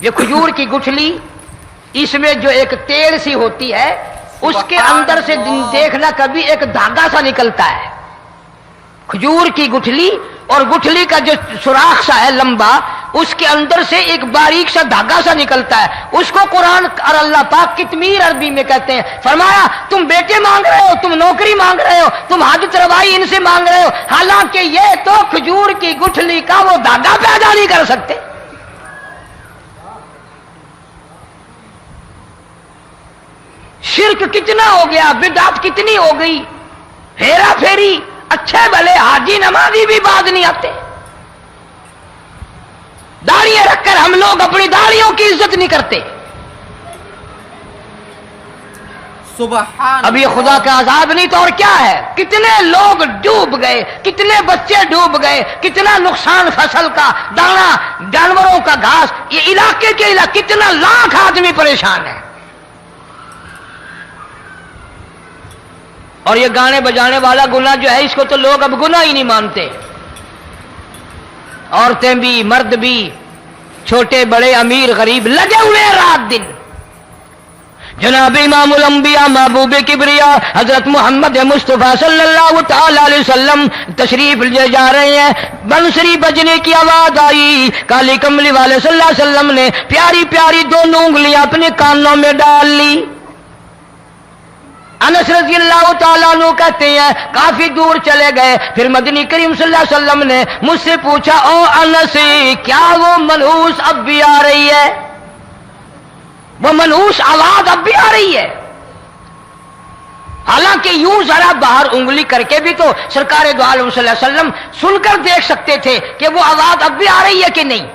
یہ کھجور کی گٹھلی، اس میں جو ایک تیل سی ہوتی ہے، اس کے اندر سے دیکھنا کبھی ایک دھاگا سا نکلتا ہے، کھجور کی گٹھلی، اور گٹھلی کا جو سوراخ سا ہے لمبا، اس کے اندر سے ایک باریک سا دھاگا سا نکلتا ہے، اس کو قرآن اور اللہ پاک کتمیر عربی میں کہتے ہیں۔ فرمایا تم بیٹے مانگ رہے ہو، تم نوکری مانگ رہے ہو، تم حاجت روائی ان سے مانگ رہے ہو، حالانکہ یہ تو کھجور کی گٹھلی کا وہ دھاگا پیدا نہیں کر سکتے۔ شرک کتنا ہو گیا، بدعت کتنی ہو گئی، ہیرا پھیری، اچھے بھلے حاجی نمازی بھی باز نہیں آتے، داڑیاں رکھ کر ہم لوگ اپنی داڑیوں کی عزت نہیں کرتے۔ سبحان اب یہ خدا کا عذاب نہیں تو اور کیا ہے؟ کتنے لوگ ڈوب گئے، کتنے بچے ڈوب گئے، کتنا نقصان فصل کا، دانا، جانوروں کا گھاس، یہ علاقے کے علاقے کتنا لاکھ آدمی پریشان ہے۔ اور یہ گانے بجانے والا گناہ جو ہے، اس کو تو لوگ اب گناہ ہی نہیں مانتے، عورتیں بھی، مرد بھی، چھوٹے بڑے، امیر غریب، لگے ہوئے رات دن۔ جناب امام الانبیاء محبوب کبریا حضرت محمد مصطفیٰ صلی اللہ تعالی علیہ وسلم تشریف لے جا رہے ہیں، بنسری بجنے کی آواز آئی، کالی کملی والے صلی اللہ علیہ وسلم نے پیاری پیاری دونوں انگلیاں اپنے کانوں میں ڈال لی۔ انس رضی اللہ تعالیٰ عنہ کہتے ہیں کافی دور چلے گئے، پھر مدنی کریم صلی اللہ علیہ وسلم نے مجھ سے پوچھا، او انس، کیا وہ منحوس اب بھی آ رہی ہے؟ وہ منحوس آواز اب بھی آ رہی ہے؟ حالانکہ یوں ذرا باہر انگلی کر کے بھی تو سرکار دو عالم صلی اللہ علیہ وسلم سن کر دیکھ سکتے تھے کہ وہ آواز اب بھی آ رہی ہے کہ نہیں۔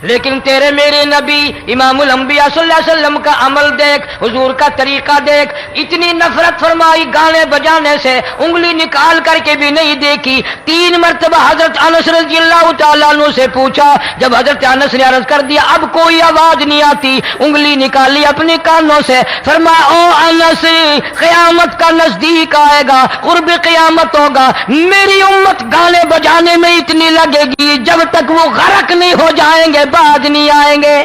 لیکن تیرے میرے نبی امام الانبیاء صلی اللہ علیہ وسلم کا عمل دیکھ، حضور کا طریقہ دیکھ، اتنی نفرت فرمائی گانے بجانے سے، انگلی نکال کر کے بھی نہیں دیکھی۔ 3 مرتبہ حضرت انس رضی اللہ تعالیٰ عنہ سے پوچھا، جب حضرت انس نے عرض کر دیا اب کوئی آواز نہیں آتی، انگلی نکالی اپنے کانوں سے، فرمایا او انس، قیامت کا نزدیک آئے گا، قرب قیامت ہوگا، میری امت گانے بجانے میں اتنی لگے گی جب تک وہ غرق نہیں ہو جائیں گے بعد نہیں آئیں گے۔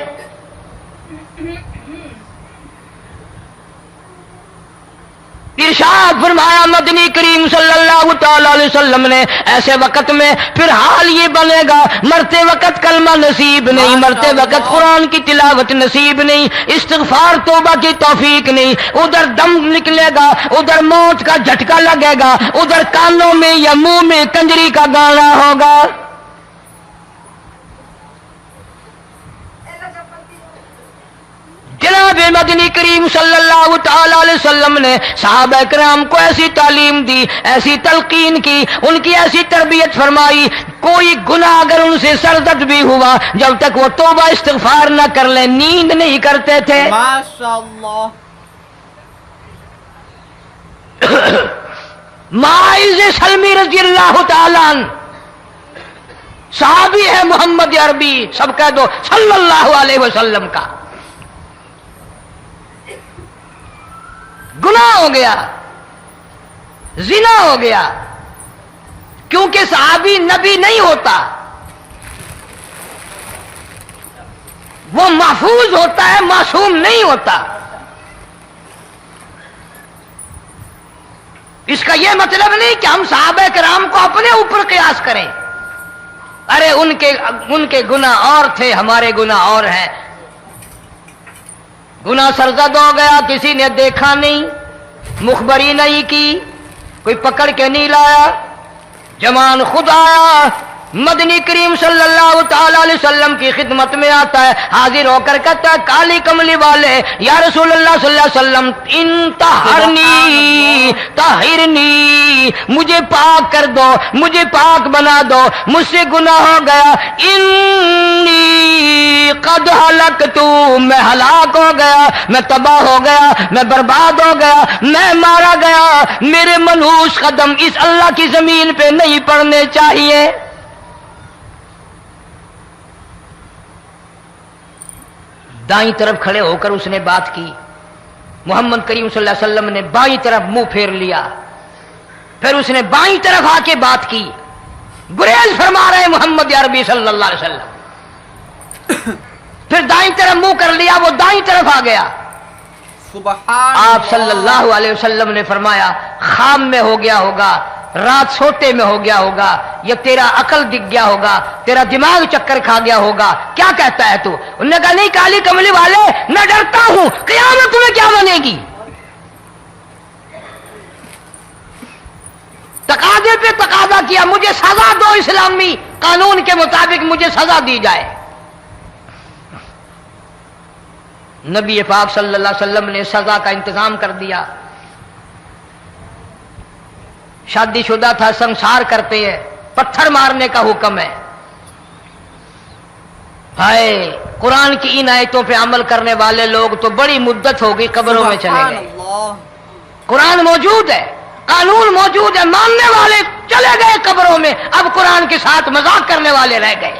ارشاد فرمایا مدنی کریم صلی اللہ تعالی علیہ وسلم نے، ایسے وقت میں پھر حال یہ بنے گا، مرتے وقت کلمہ نصیب نہیں، مرتے وقت قرآن کی تلاوت نصیب نہیں، استغفار توبہ کی توفیق نہیں، ادھر دم نکلے گا، ادھر موت کا جھٹکا لگے گا، ادھر کانوں میں یا منہ میں کنجری کا گانا ہوگا۔ جناب مدنی کریم صلی اللہ تعالی علیہ وسلم نے صحابہ کرام کو ایسی تعلیم دی، ایسی تلقین کی، ان کی ایسی تربیت فرمائی، کوئی گناہ اگر ان سے سرزد بھی ہوا، جب تک وہ توبہ استغفار نہ کر لیں نیند نہیں کرتے تھے۔ ماشاءاللہ۔ معاذ سلمی رضی اللہ تعالیٰ عنہ صحابی ہے محمد عربی، سب کہہ دو صلی اللہ علیہ وسلم کا، گناہ ہو گیا، زنا ہو گیا، کیونکہ صحابی نبی نہیں ہوتا، وہ محفوظ ہوتا ہے، معصوم نہیں ہوتا۔ اس کا یہ مطلب نہیں کہ ہم صحابہ کرام کو اپنے اوپر قیاس کریں، ارے ان کے گناہ اور تھے، ہمارے گناہ اور ہیں۔ گناہ سرزد ہو گیا، کسی نے دیکھا نہیں، مخبری نہیں کی، کوئی پکڑ کے نہیں لایا، جمان خود آیا، مدنی کریم صلی اللہ تعالی علیہ وسلم کی خدمت میں آتا ہے، حاضر ہو کر کہتا ہے کالی کملی والے یا رسول اللہ صلی اللہ علیہ وسلم انتہرنی طہرنی، مجھے پاک کر دو، مجھے پاک بنا دو، مجھ سے گناہ ہو گیا، انی قد ہلکت، میں ہلاک ہو گیا، میں تباہ ہو گیا، میں برباد ہو گیا، میں مارا گیا، میرے منحوس قدم اس اللہ کی زمین پہ نہیں پڑنے چاہیے۔ دائیں طرف کھڑے ہو کر اس نے بات کی، محمد کریم صلی اللہ علیہ وسلم نے بائیں طرف منہ پھیر لیا، پھر اس نے بائیں طرف آ کے بات کی، گریز فرما رہے محمد عربی صلی اللہ علیہ وسلم، پھر دائیں طرف منہ کر لیا، وہ دائیں طرف آ گیا۔ سبحان آپ صلی اللہ علیہ وسلم نے فرمایا خام میں ہو گیا ہوگا، رات سوتے میں ہو گیا ہوگا، یا تیرا عقل دکھ گیا ہوگا، تیرا دماغ چکر کھا گیا ہوگا، کیا کہتا ہے تو؟ انہوں نے کہا نہیں کالی کملی والے، میں ڈرتا ہوں قیامت میں کیا بنے گی۔ تقاضے پہ تقاضا کیا، مجھے سزا دو، اسلامی قانون کے مطابق مجھے سزا دی جائے۔ نبی پاک صلی اللہ علیہ وسلم نے سزا کا انتظام کر دیا۔ شادی شدہ تھا، سنسار کرتے ہیں، پتھر مارنے کا حکم ہے۔ ہائے قرآن کی ان آیتوں پہ عمل کرنے والے لوگ تو بڑی مدت ہوگی قبروں میں چلے گئے۔ قرآن موجود ہے، قانون موجود ہے، ماننے والے چلے گئے قبروں میں، اب قرآن کے ساتھ مذاق کرنے والے رہ گئے۔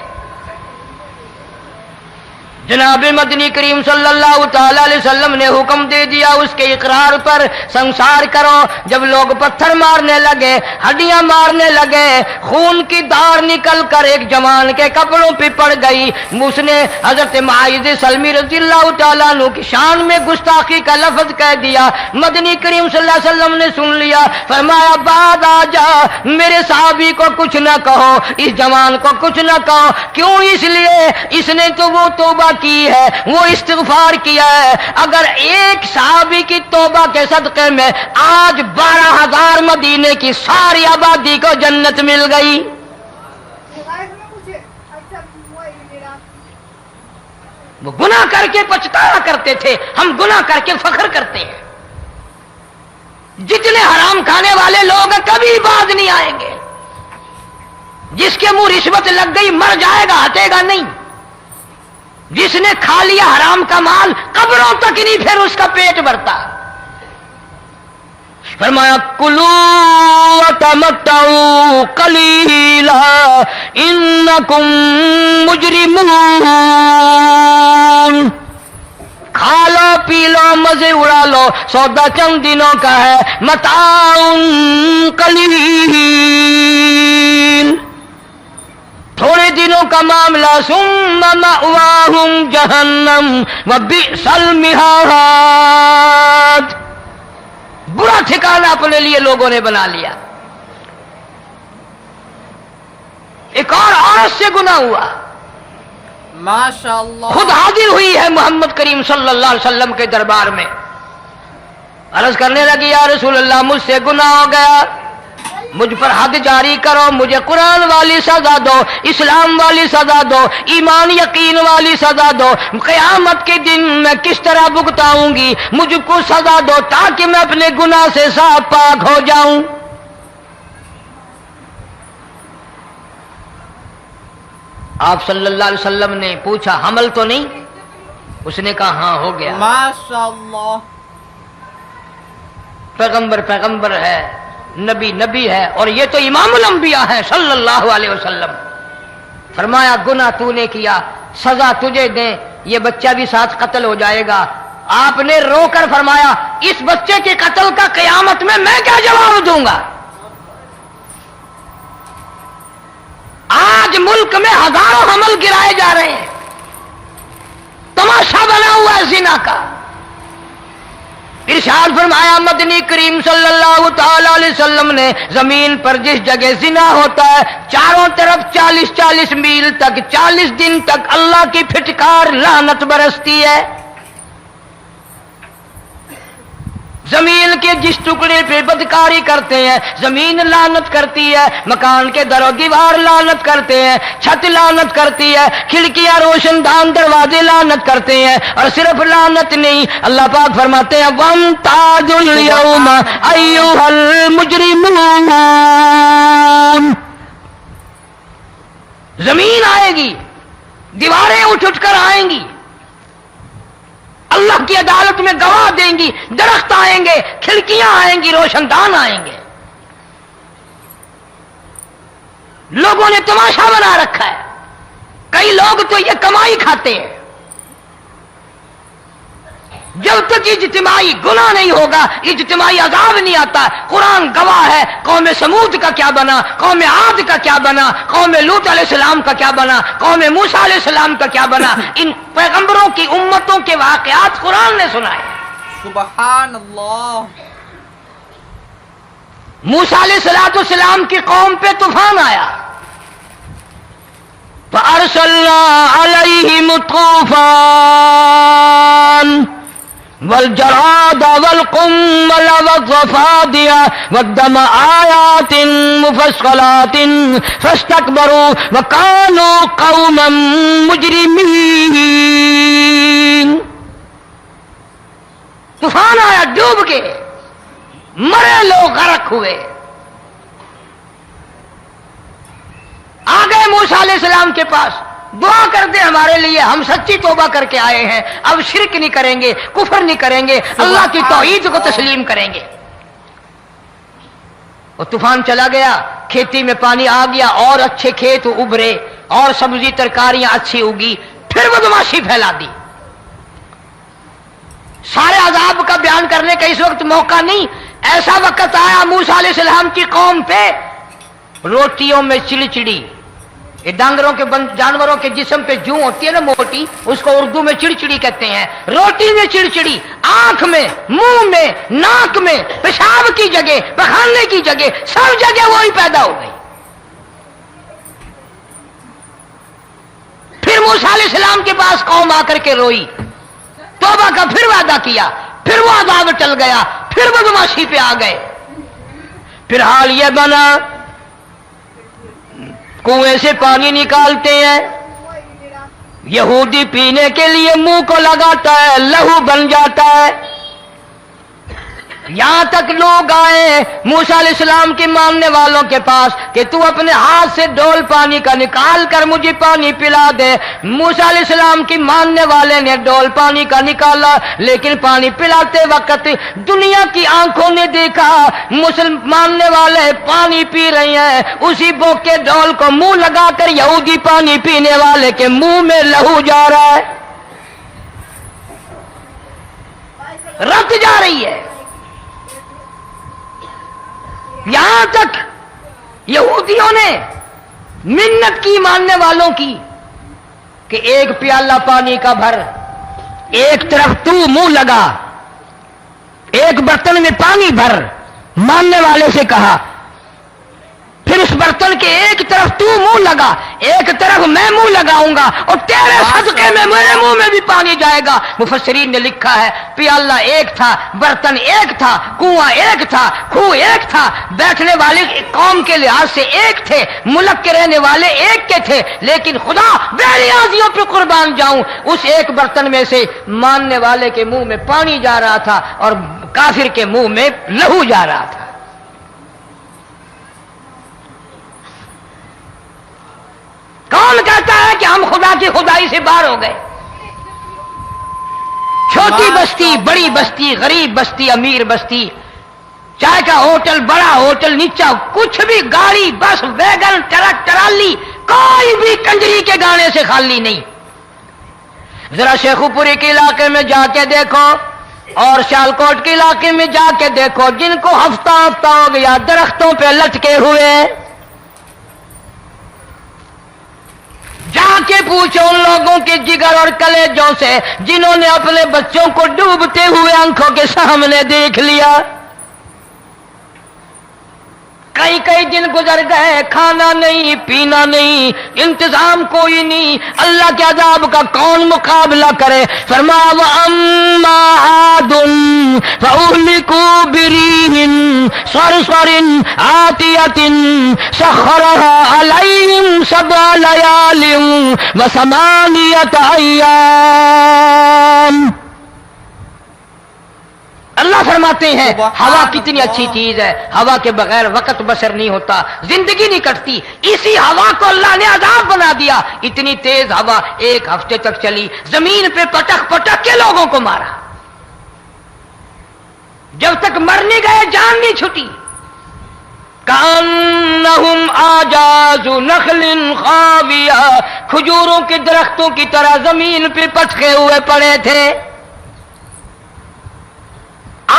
جناب مدنی کریم صلی اللہ تعالی علیہ وسلم نے حکم دے دیا اس کے اقرار پر سنسار کرو۔ جب لوگ پتھر مارنے لگے، ہڈیاں مارنے لگے، خون کی دھار نکل کر ایک جوان کے کپڑوں پہ پڑ گئی، اس نے حضرت معاذ سلمی رضی اللہ تعالیٰ عنہ کی شان میں گستاخی کا لفظ کہہ دیا۔ مدنی کریم صلی اللہ علیہ وسلم نے سن لیا، فرمایا بعد آ جا، میرے صحابی کو کچھ نہ کہو، اس جوان کو کچھ نہ کہو۔ کیوں؟ اس لیے اس نے تو وہ توبہ کی ہے، وہ استغفار کیا ہے۔ اگر ایک صحابی کی توبہ کے صدقے میں آج 12,000 مدینے کی ساری آبادی کو جنت مل گئی۔ وہ گناہ کر کے پچھتایا کرتے تھے، ہم گناہ کر کے فخر کرتے ہیں۔ جتنے حرام کھانے والے لوگ ہیں کبھی باز نہیں آئیں گے۔ جس کے منہ رشوت لگ گئی مر جائے گا، ہٹے گا نہیں۔ جس نے کھا لیا حرام کا مال قبروں تک نہیں پھر اس کا پیٹ بھرتا۔ فرمایا کلو وتمتعوا قلیلا انکم مجرمون، کھا لو پی لو مزے اڑا لو، سودا چند دنوں کا ہے، متاع قلیل، تھوڑے دنوں کا معاملہ، ثم مأواہم جہنم وبئس المہاد، برا ٹھکانہ اپنے لیے لوگوں نے بنا لیا۔ ایک اور عورت سے گناہ ہوا، ماشاءاللہ، خود حاضر ہوئی ہے محمد کریم صلی اللہ علیہ وسلم کے دربار میں، عرض کرنے لگی یا رسول اللہ مجھ سے گناہ ہو گیا، مجھ پر حد جاری کرو، مجھے قرآن والی سزا دو، اسلام والی سزا دو، ایمان یقین والی سزا دو، قیامت کے دن میں کس طرح بھگتاؤں گی، مجھ کو سزا دو تاکہ میں اپنے گناہ سے صاف پاک ہو جاؤں۔ آپ صلی اللہ علیہ وسلم نے پوچھا حمل تو نہیں؟ اس نے کہا ہاں ہو گیا۔ ماشاءاللہ، پیغمبر ہے، نبی ہے، اور یہ تو امام الانبیاء ہے صلی اللہ علیہ وسلم۔ فرمایا گناہ تو نے کیا، سزا تجھے دیں، یہ بچہ بھی ساتھ قتل ہو جائے گا۔ آپ نے رو کر فرمایا اس بچے کے قتل کا قیامت میں کیا جواب دوں گا؟ آج ملک میں ہزاروں حمل گرائے جا رہے ہیں، تماشا بنا ہوا ہے زنا کا۔ ارشاد فرمایا مدنی کریم صلی اللہ تعالی علیہ وسلم نے زمین پر جس جگہ زنا ہوتا ہے چاروں طرف 40 میل تک 40 دن تک اللہ کی پھٹکار لعنت برستی ہے۔ زمین کے جس ٹکڑے پہ بدکاری کرتے ہیں زمین لعنت کرتی ہے، مکان کے در و دیوار لعنت کرتے ہیں، چھت لعنت کرتی ہے، کھڑکیاں روشن دان دروازے لعنت کرتے ہیں، اور صرف لعنت نہیں، اللہ پاک فرماتے ہیں وَامْتَازُوا الْيَوْمَ أَيُّهَا الْمُجْرِمُونَ، زمین آئے گی، دیواریں اٹھ کر آئیں گی، اللہ کی عدالت میں گواہ دیں گی، درخت آئیں گے، کھڑکیاں آئیں گی، روشن دان آئیں گے۔ لوگوں نے تماشا بنا رکھا ہے، کئی لوگ تو یہ کمائی کھاتے ہیں۔ جب تک اجتماعی گناہ نہیں ہوگا اجتماعی عذاب نہیں آتا. قرآن گواہ ہے. قوم سمود کا کیا بنا, قوم عاد کا کیا بنا, قوم لوط علیہ السلام کا کیا بنا, قوم موسیٰ علیہ السلام کا کیا بنا. ان پیغمبروں کی امتوں کے واقعات قرآن نے سنائے. سبحان اللہ. موسیٰ علیہ السلام کی قوم پہ طوفان آیا. فَأَرْسَلْنَا عَلَيْهِمُ الطُّوفَانَ والجراد والقمل والضفادع والدم آيات مفصلات فاستكبروا وكانوا قوما مجرمين. طوفان آیا, ڈوب کے مرے لوگ, غرق ہوئے. آ گئے موسیٰ علیہ السلام کے پاس, دعا کر دے ہمارے لیے, ہم سچی توبہ کر کے آئے ہیں, اب شرک نہیں کریں گے, کفر نہیں کریں گے, اللہ کی توحید کو تسلیم کریں گے. اور طوفان چلا گیا, کھیتی میں پانی آ گیا, اور اچھے کھیت ابھرے, اور سبزی ترکاریاں اچھی اگی. پھر بدماشی پھیلا دی. سارے عذاب کا بیان کرنے کا اس وقت موقع نہیں. ایسا وقت آیا موسیٰ علیہ السلام کی قوم پہ, روٹیوں میں چڑچڑی. یہ ڈانگروں کے جانوروں کے جسم پہ جوں ہوتی ہے نا موٹی, اس کو اردو میں چڑچڑی کہتے ہیں. روٹی میں چڑچڑی, آنکھ میں, منہ میں, ناک میں, پیشاب کی جگہ, پخانے کی جگہ, سب جگہ وہی پیدا ہو گئی. پھر موسیٰ علیہ السلام کے پاس قوم آ کر کے روئی, توبہ کا پھر وعدہ کیا, پھر وہ عذاب ٹل گیا, پھر بدماشی پہ آ گئے. پھر حال یہ بنا, کنویں سے پانی نکالتے ہیں, یہودی پینے کے لیے منہ کو لگاتا ہے, لہو بن جاتا ہے. یہاں تک لوگ آئے موسیٰ علیہ السلام کے ماننے والوں کے پاس کہ تو اپنے ہاتھ سے ڈول پانی کا نکال کر مجھے پانی پلا دے. موسیٰ علیہ السلام کی ماننے والے نے ڈول پانی کا نکالا, لیکن پانی پلاتے وقت دنیا کی آنکھوں نے دیکھا ماننے والے پانی پی رہے ہیں, اسی بوک کے ڈول کو منہ لگا کر یہودی پانی پینے والے کے منہ میں لہو جا رہا ہے, رت جا رہی ہے. یہاں تک یہودیوں نے منت کی ماننے والوں کی کہ ایک پیالہ پانی کا بھر, ایک طرف تو منہ لگا, ایک برتن میں پانی بھر. ماننے والے سے کہا, پھر اس برتن کے ایک طرف تو منہ لگا, ایک طرف میں منہ لگاؤں گا, اور تیرے صدقے میں میرے منہ میں بھی پانی جائے گا. مفسرین نے لکھا ہے پیالہ ایک تھا, برتن ایک تھا, کنواں ایک تھا, کھو ایک تھا, بیٹھنے والے قوم کے لحاظ سے ایک تھے, ملک کے رہنے والے ایک کے تھے, لیکن خدا بے نیازیوں پہ قربان جاؤں, اس ایک برتن میں سے ماننے والے کے منہ میں پانی جا رہا تھا اور کافر کے منہ میں لہو جا رہا تھا. کون کہتا ہے کہ ہم خدا کی خدائی سے باہر ہو گئے؟ چھوٹی بستی, بڑی بستی, غریب بستی, امیر بستی, چائے کا ہوٹل, بڑا ہوٹل, نیچا کچھ بھی, گاڑی, بس, ویگن, ٹرک, ٹرالی, کوئی بھی کنجری کے گانے سے خالی نہیں. ذرا شیخو پوری کے علاقے میں جا کے دیکھو اور سیالکوٹ کے علاقے میں جا کے دیکھو, جن کو ہفتہ ہفتہ ہو گیا درختوں پہ لٹکے ہوئے, جا کے پوچھو ان لوگوں کے جگر اور کلیجوں سے جنہوں نے اپنے بچوں کو ڈوبتے ہوئے آنکھوں کے سامنے دیکھ لیا. کئی دن گزر گئے, کھانا نہیں, پینا نہیں, انتظام کوئی نہیں, اللہ کے عذاب کا کون مقابلہ کرے. فرمایا وَأَمَّا عَادٌ فَأُهْلِكُوا بِرِيحٍ صَرْصَرٍ عَاتِيَةٍ سَخَّرَهَا عَلَيْهِمْ 7 لَيَالٍ و8 أَيَّامٍ. اللہ فرماتے ہیں ہوا کتنی اچھی چیز ہے, ہوا کے بغیر وقت بسر نہیں ہوتا, زندگی نہیں کٹتی. اسی ہوا کو اللہ نے عذاب بنا دیا. اتنی تیز ہوا 1 ہفتے تک چلی, زمین پہ پٹک پٹک کے لوگوں کو مارا, جب تک مر نہیں گئے جان نہیں چھٹی. کأنہم اعجاز نخل خاویہ, کھجوروں کے درختوں کی طرح زمین پہ پٹکے ہوئے پڑے تھے.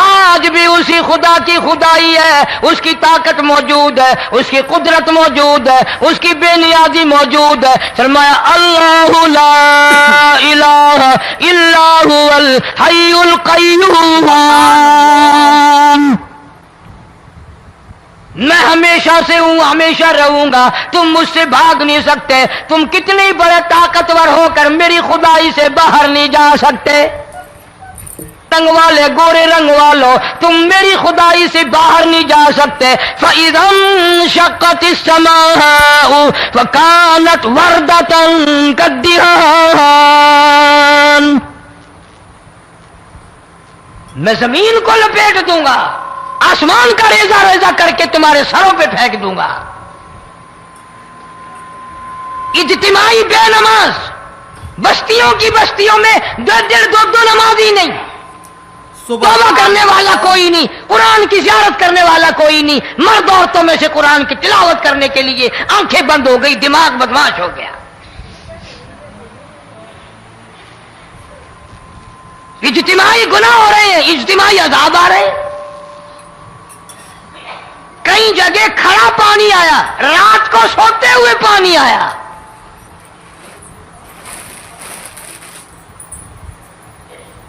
آج بھی اسی خدا کی خدائی ہے، اس کی طاقت موجود ہے، اس کی قدرت موجود ہے، اس کی بے نیازی موجود ہے۔ فرمایا اللہ لا الہ الا هو الحی القیوم، میں ہمیشہ سے ہوں، ہمیشہ رہوں گا، تم مجھ سے بھاگ نہیں سکتے، تم کتنی بڑے طاقتور ہو کر میری خدائی سے باہر نہیں جا سکتے، رنگ والے گورے رنگ والو تم میری خدائی سے باہر نہیں جا سکتے۔ فَإِذَا انشَقَّتِ السَّمَاءُ فَكَانَتْ وَرْدَةً كَالدِّهَانِ، میں زمین کو لپیٹ دوں گا، آسمان کا ریزہ ریزہ کر کے تمہارے سروں پہ پھینک دوں گا۔ اجتماعی بے نماز، بستیوں کی بستیوں میں دو نمازی نہیں، توبہ کرنے والا کوئی نہیں، قرآن کی زیارت کرنے والا کوئی نہیں، مرد عورتوں میں سے قرآن کی تلاوت کرنے کے لیے آنکھیں بند ہو گئی، دماغ بدماش ہو گیا۔ اجتماعی گناہ ہو رہے ہیں، اجتماعی عذاب آ رہے ہیں۔ کئی جگہ کھڑا پانی آیا، رات کو سوتے ہوئے پانی آیا۔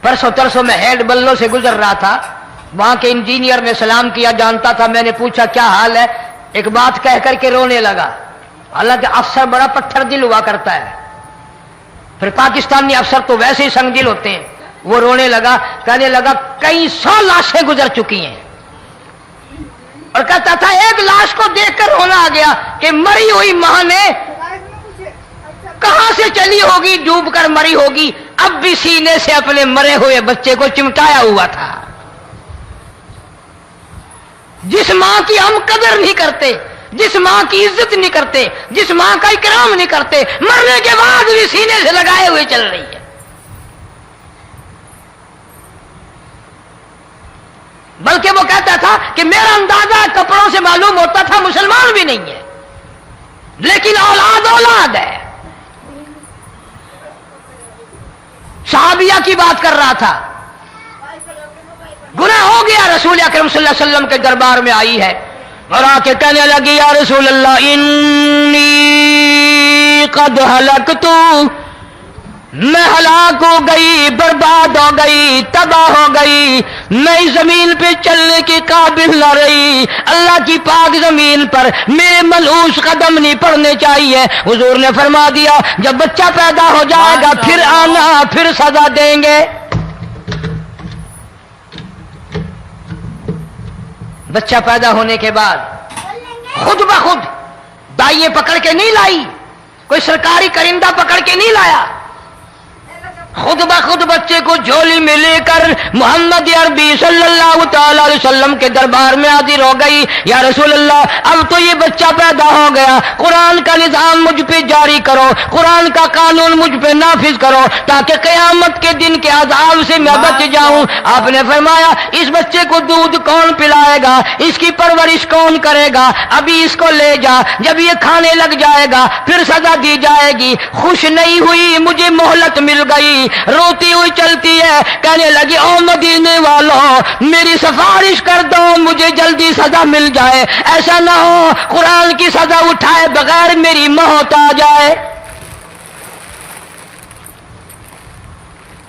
پرسوں ترسوں میں ہیڈ بلوں سے گزر رہا تھا، وہاں کے انجینئر نے سلام کیا، جانتا تھا، میں نے پوچھا کیا حال ہے، ایک بات کہہ کر کے رونے لگا، حالانکہ افسر بڑا پتھر دل ہوا کرتا ہے، پھر پاکستانی افسر تو ویسے ہی سنگ دل ہوتے ہیں۔ وہ رونے لگا، کہنے لگا کئی 100 لاشیں گزر چکی ہیں، اور کہتا تھا ایک لاش کو دیکھ کر رونا آ گیا کہ مری ہوئی ماں نے کہاں سے چلی ہوگی، ڈوب کر مری ہوگی، اب بھی سینے سے اپنے مرے ہوئے بچے کو چمٹایا ہوا تھا۔ جس ماں کی ہم قدر نہیں کرتے، جس ماں کی عزت نہیں کرتے، جس ماں کا اکرام نہیں کرتے، مرنے کے بعد بھی سینے سے لگائے ہوئے چل رہی ہے۔ بلکہ وہ کہتا تھا کہ میرا اندازہ کپڑوں سے معلوم ہوتا تھا مسلمان بھی نہیں ہے، لیکن اولاد اولاد ہے۔ صحابیہ کی بات کر رہا تھا، گناہ ہو گیا، رسول اکرم صلی اللہ علیہ وسلم کے دربار میں آئی ہے اور آ کے کہنے لگی یا رسول اللہ انی قد ہلکت، میں ہلاک ہو گئی، برباد ہو گئی، تباہ ہو گئی، میں اس زمین پہ چلنے کے قابل نہ رہی، اللہ کی پاک زمین پر میرے ملعوس قدم نہیں پڑنے چاہیے۔ حضور نے فرما دیا جب بچہ پیدا ہو جائے گا پھر آنا، پھر سزا دیں گے۔ بچہ پیدا ہونے کے بعد خود بخود دائیں پکڑ کے نہیں لائی، کوئی سرکاری کرندہ پکڑ کے نہیں لایا، خود بخود بچے کو جھولی میں لے کر محمد عربی صلی اللہ تعالی علیہ وسلم کے دربار میں حاضر ہو گئی۔ یا رسول اللہ اب تو یہ بچہ پیدا ہو گیا، قرآن کا نظام مجھ پہ جاری کرو، قرآن کا قانون مجھ پہ نافذ کرو تاکہ قیامت کے دن کے عذاب سے میں بچ جاؤں۔ آپ نے فرمایا اس بچے کو دودھ کون پلائے گا، اس کی پرورش کون کرے گا، ابھی اس کو لے جا، جب یہ کھانے لگ جائے گا پھر سزا دی جائے گی۔ خوش نہیں ہوئی، مجھے مہلت مل گئی، روتی ہوئی چلتی ہے، کہنے لگی او مدینے والوں میری سفارش کر دو، مجھے جلدی سزا مل جائے، ایسا نہ ہو قرآن کی سزا اٹھائے بغیر میری موت آ جائے۔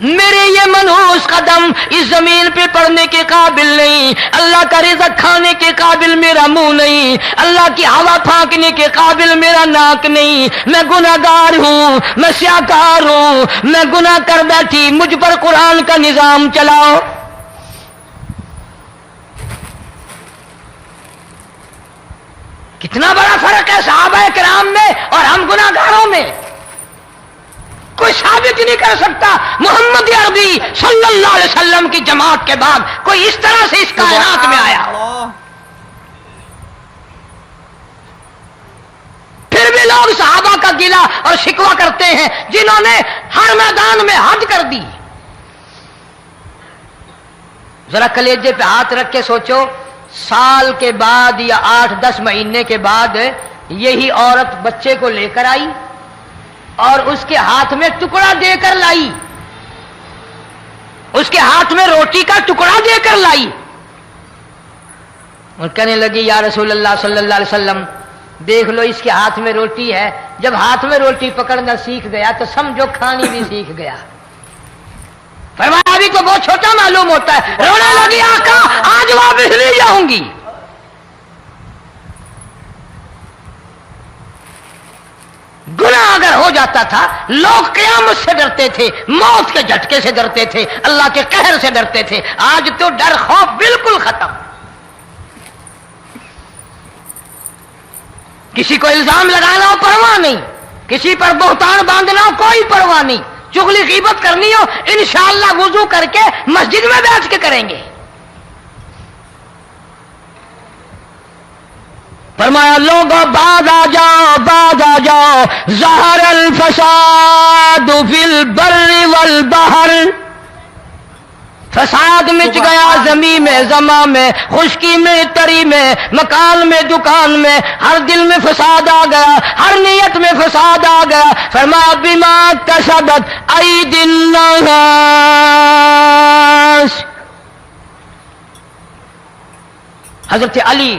میرے یہ منحوس قدم اس زمین پہ پڑنے کے قابل نہیں، اللہ کا رزق کھانے کے قابل میرا منہ نہیں، اللہ کی ہوا پھانکنے کے قابل میرا ناک نہیں، میں گناہگار ہوں، میں سیاکار ہوں، میں گناہ کر بیٹھی، مجھ پر قرآن کا نظام چلاؤ۔ کتنا بڑا فرق ہے صحابہ کرام میں اور ہم گناہگاروں میں، کوئی ثابت نہیں کر سکتا محمد عربی صلی اللہ علیہ وسلم کی جماعت کے بعد کوئی اس طرح سے اس کائنات میں آیا۔ پھر بھی لوگ صحابہ کا گلہ اور شکوہ کرتے ہیں جنہوں نے ہر میدان میں حد کر دی۔ ذرا کلیجے پہ ہاتھ رکھ کے سوچو، سال کے بعد یا 8-10 مہینے کے بعد یہی عورت بچے کو لے کر آئی اور اس کے ہاتھ میں ٹکڑا دے کر لائی، اس کے ہاتھ میں روٹی کا ٹکڑا دے کر لائی اور کہنے لگی یا رسول اللہ صلی اللہ علیہ وسلم دیکھ لو اس کے ہاتھ میں روٹی ہے، جب ہاتھ میں روٹی پکڑنا سیکھ گیا تو سمجھو کھانی بھی سیکھ گیا۔ فرمایا ابھی تو بہت چھوٹا معلوم ہوتا ہے۔ رونے لگی آقا آج واپس نہیں جاؤں گی۔ گناہ اگر ہو جاتا تھا لوگ قیامت سے ڈرتے تھے، موت کے جھٹکے سے ڈرتے تھے، اللہ کے قہر سے ڈرتے تھے، آج تو ڈر خوف بالکل ختم۔ کسی کو الزام لگانا ہو پرواہ نہیں، کسی پر بہتان باندھنا ہو کوئی پرواہ نہیں، چغلی غیبت کرنی ہو انشاءاللہ وضو کر کے مسجد میں بیٹھ کے کریں گے۔ فرمایا لوگوں بعد آ جاؤ ظہر الفساد فی البر والبحر، فساد مچ گیا زمین میں، زماں میں، خشکی میں، تری میں، مکان میں، دکان میں، ہر دل میں فساد آ گیا، ہر نیت میں فساد آ گیا۔ فرمایا بما کسبت ایدی الناس۔ حضرت علی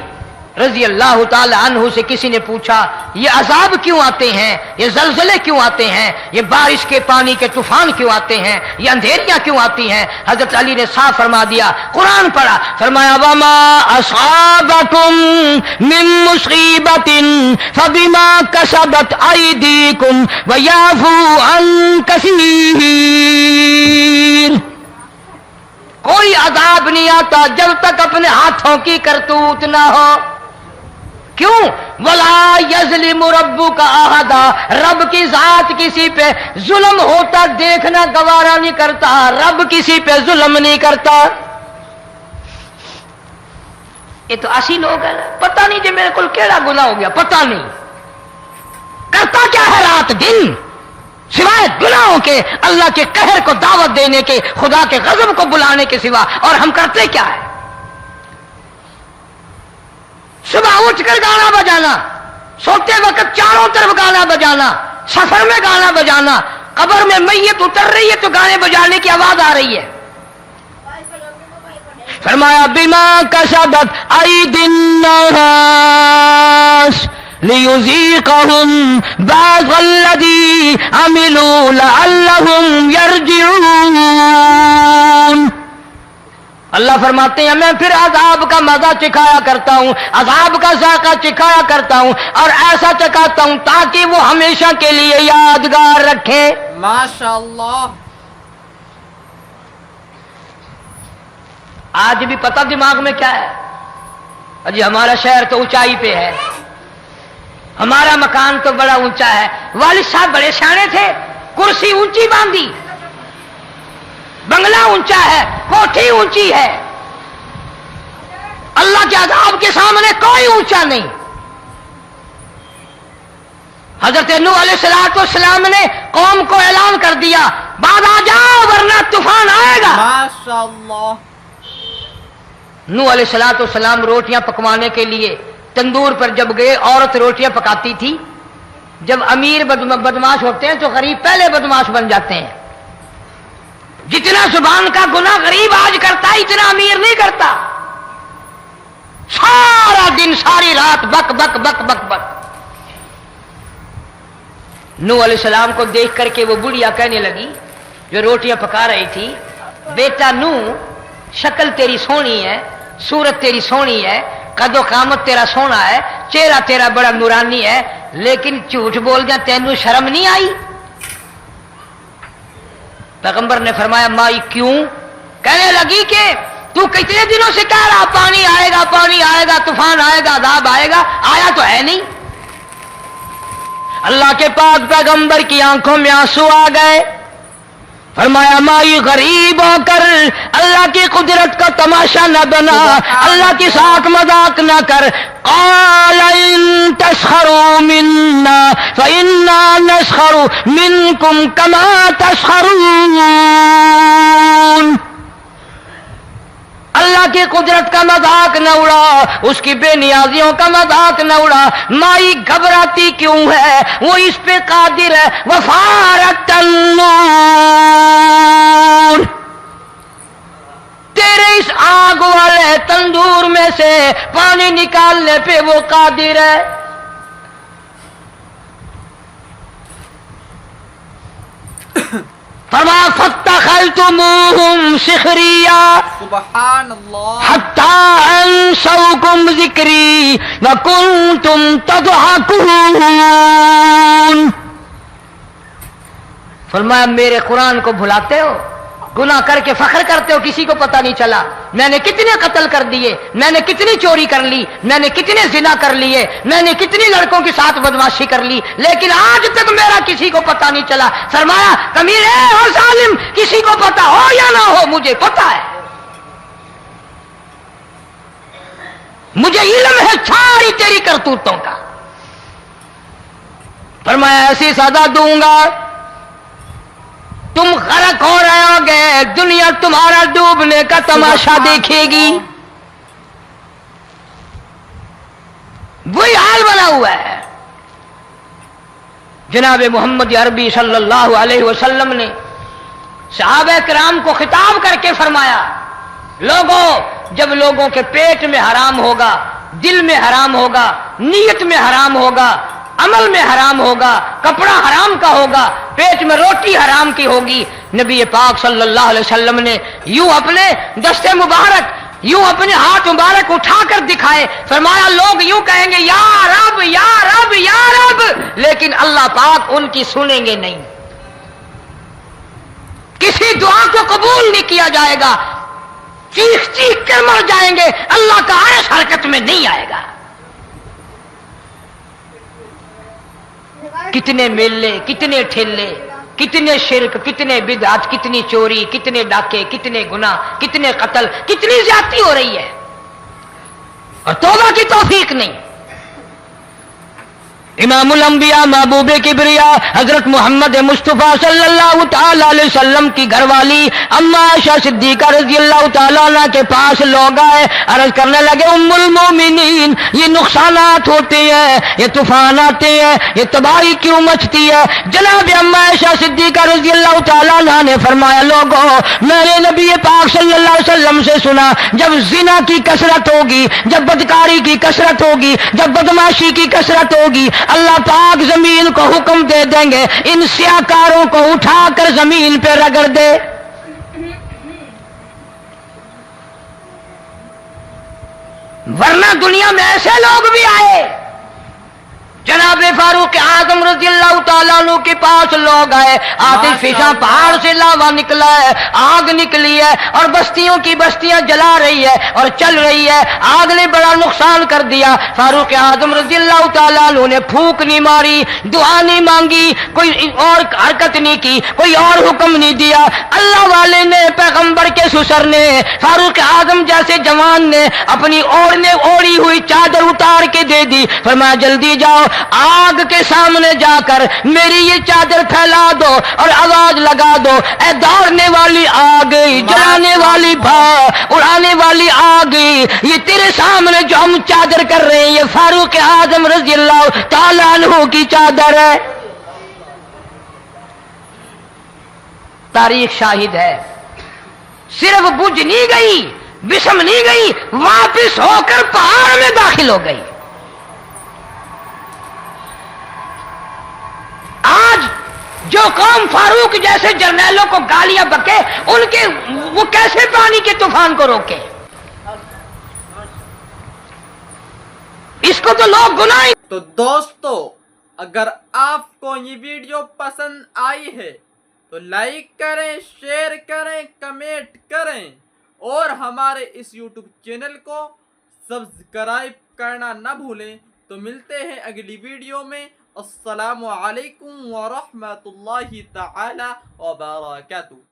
رضی اللہ تعالی عنہ سے کسی نے پوچھا یہ عذاب کیوں آتے ہیں، یہ زلزلے کیوں آتے ہیں، یہ بارش کے پانی کے طوفان کیوں آتے ہیں، یہ اندھیریاں کیوں آتی ہیں؟ حضرت علی نے صاف فرما دیا، قرآن پڑھا، فرمایا وما اصابکم من مصیبت فبما کسبت ایدیکم ویعفو عن کثیر۔ کوئی عذاب نہیں آتا جب تک اپنے ہاتھوں کی کرتوت نہ ہو۔ کیوں؟ وَلَا يَظْلِمُ رَبُّكَ أَحَدًا، رب کی ذات کسی پہ ظلم ہوتا دیکھنا گوارا نہیں کرتا، رب کسی پہ ظلم نہیں کرتا۔ یہ تو اسی لوگ ہیں، پتہ نہیں جی میرے کو کیڑا گناہ ہو گیا، پتہ نہیں کرتا کیا ہے رات دن سوائے گناہوں کے، اللہ کے قہر کو دعوت دینے کے، خدا کے غضب کو بلانے کے سوا، اور ہم کرتے کیا ہے؟ صبح اٹھ کر گانا بجانا، سوتے وقت چاروں طرف گانا بجانا، سفر میں گانا بجانا، قبر میں میت اتر رہی ہے تو گانے بجانے کی آواز آ رہی ہے۔ فرمایا بما کسبت ایدی الناس لیذیقہم بعض الذی عملوا لعلہم یرجعون۔ اللہ فرماتے ہیں میں پھر عذاب کا مزہ چکھایا کرتا ہوں، عذاب کا ذائقہ چکھایا کرتا ہوں، اور ایسا چکھاتا ہوں تاکہ وہ ہمیشہ کے لیے یادگار رکھے۔ ماشاءاللہ۔ آج بھی پتہ دماغ میں کیا ہے؟ اجی ہمارا شہر تو اونچائی پہ ہے، ہمارا مکان تو بڑا اونچا ہے، والد صاحب بڑے سیانے تھے، کرسی اونچی باندھی، بنگلہ اونچا ہے، کوٹھی اونچی ہے، اللہ کے عذاب کے سامنے کوئی اونچا نہیں۔ حضرت نوح علیہ السلام نے قوم کو اعلان کر دیا بعد آ جاؤ ورنہ طوفان آئے گا۔ ماشاءاللہ۔ نوح علیہ السلام روٹیاں پکوانے کے لیے تندور پر جب گئے، عورت روٹیاں پکاتی تھی۔ جب امیر بدماش ہوتے ہیں تو غریب پہلے بدماش بن جاتے ہیں۔ جتنا زبان کا گناہ غریب آج کرتا ہے اتنا امیر نہیں کرتا۔ سارا دن ساری رات بک بک بک بک بک۔ نوح علیہ السلام کو دیکھ کر کے وہ بڑھیا کہنے لگی جو روٹیاں پکا رہی تھی، بیٹا نوح شکل تیری سونی ہے، صورت تیری سونی ہے، قد و قامت تیرا سونا ہے، چہرہ تیرا بڑا نورانی ہے، لیکن جھوٹ بول جا تینوں شرم نہیں آئی؟ پیغمبر نے فرمایا مائی کیوں؟ کہنے لگی کہ تو کتنے دنوں سے کہہ رہا پانی آئے گا، پانی آئے گا، طوفان آئے گا، عذاب آئے گا، آیا تو ہے نہیں۔ اللہ کے پاک پیغمبر کی آنکھوں میں آنسو آ گئے۔ فرمایا مائی غریب ہو کر اللہ کی قدرت کا تماشا نہ بنا، اللہ کے ساتھ مذاق نہ کر۔ قال ان تسخروا منا فإنا نسخر منكم كما تسخرون۔ اللہ کی قدرت کا مذاق نہ اڑا، اس کی بے نیازیوں کا مذاق نہ اڑا۔ مائی گھبراتی کیوں ہے؟ وہ اس پہ قادر ہے۔ وفارت النور، تندور میں سے پانی نکالنے پہ وہ قادر ہے. فرمایا فاتخذتموہم سخریا سبحان اللہ. حتی انسوکم ذکری وکنتم تضحکون. فرمایا میرے قرآن کو بھلاتے ہو, گناہ کر کے فخر کرتے ہو, کسی کو پتہ نہیں چلا میں نے کتنے قتل کر دیے, میں نے کتنی چوری کر لی, میں نے کتنے زنا کر لیے, میں نے کتنی لڑکوں کے ساتھ بدماشی کر لی, لیکن آج تک میرا کسی کو پتہ نہیں چلا. فرمایا کمینے اور ظالم, کسی کو پتہ ہو یا نہ ہو مجھے پتہ ہے, مجھے علم ہے ساری تیری کرتوتوں کا. فرمایا ایسی سزا دوں گا تم غرق ہو رہے ہو گے, دنیا تمہارا ڈوبنے کا تماشا دیکھے گی. وہی حال بنا ہوا ہے. جناب محمد عربی صلی اللہ علیہ وسلم نے صحابہ کرام کو خطاب کر کے فرمایا, لوگوں جب لوگوں کے پیٹ میں حرام ہوگا, دل میں حرام ہوگا, نیت میں حرام ہوگا, عمل میں حرام ہوگا, کپڑا حرام کا ہوگا, پیٹ میں روٹی حرام کی ہوگی, نبی پاک صلی اللہ علیہ وسلم نے یوں اپنے دست مبارک, یوں اپنے ہاتھ مبارک اٹھا کر دکھائے. فرمایا لوگ یوں کہیں گے یا رب یا رب یا رب, لیکن اللہ پاک ان کی سنیں گے نہیں, کسی دعا کو قبول نہیں کیا جائے گا, چیخ چیخ کر مر جائیں گے, اللہ کا عرش حرکت میں نہیں آئے گا. کتنے میلے, کتنے ٹھیلے, کتنے شرک, کتنے بدعت, کتنی چوری, کتنے ڈاکے, کتنے گناہ, کتنے قتل, کتنی زیادتی ہو رہی ہے اور توبہ کی توفیق نہیں. امام الانبیاء محبوب کبریا حضرت محمد مصطفیٰ صلی اللہ تعالی علیہ وسلم کی گھر والی اما عائشہ صدیقہ رضی اللہ تعالیٰ عنہ کے پاس لوگ آئے, عرض کرنے لگے ام المومنین یہ نقصانات ہوتے ہیں, یہ طوفان آتے ہیں, یہ تباہی کیوں مچتی ہے؟ جناب اما عائشہ صدیقہ رضی اللہ تعالیٰ عنہ نے فرمایا لوگوں میں نے نبی پاک صلی اللہ علیہ وسلم سے سنا جب زنا کی کثرت ہوگی, جب بدکاری کی کثرت ہوگی, جب بدماشی کی کثرت ہوگی, اللہ پاک زمین کو حکم دے دیں گے ان سیاکاروں کو اٹھا کر زمین پہ رگڑ دے. ورنہ دنیا میں ایسے لوگ بھی آئے. جناب فاروق اعظم رضی اللہ تعالیٰ عنہ کے پاس لوگ آئے, آتش فشاں پہاڑ سے لاوا نکلا ہے, آگ نکلی ہے اور بستیوں کی بستیاں جلا رہی ہے اور چل رہی ہے, آگ نے بڑا نقصان کر دیا. فاروق اعظم رضی اللہ تعالیٰ عنہ نے پھونک نہیں ماری, دعا نہیں مانگی, کوئی اور حرکت نہیں کی, کوئی اور حکم نہیں دیا. اللہ والے نے, پیغمبر کے سسر نے, فاروق اعظم جیسے جوان نے اپنی اوڑھی ہوئی چادر اتار کے دے دی. فرمایا جلدی جاؤ آگ کے سامنے جا کر میری یہ چادر پھیلا دو اور آواز لگا دو, اے دوڑنے والی آگ, جلانے والی اڑانے والی آگ, یہ تیرے سامنے جو ہم چادر کر رہے ہیں یہ فاروق اعظم رضی اللہ تعالیٰ عنہ کی چادر ہے. تاریخ شاہد ہے, صرف بجھ نہیں گئی, بسم نہیں گئی, واپس ہو کر پہاڑ میں داخل ہو گئی. آج جو قوم فاروق جیسے جرنیلوں کو گالیاں بکے, ان کے وہ کیسے پانی کے طوفان کو روکے؟ اس کو تو لوگ گناہ. تو دوستو اگر آپ کو یہ ویڈیو پسند آئی ہے تو لائک کریں, شیئر کریں, کمنٹ کریں اور ہمارے اس یوٹیوب چینل کو سبسکرائب کرنا نہ بھولیں. تو ملتے ہیں اگلی ویڈیو میں. السلام علیکم ورحمۃ اللہ تعالی وبرکاتہ.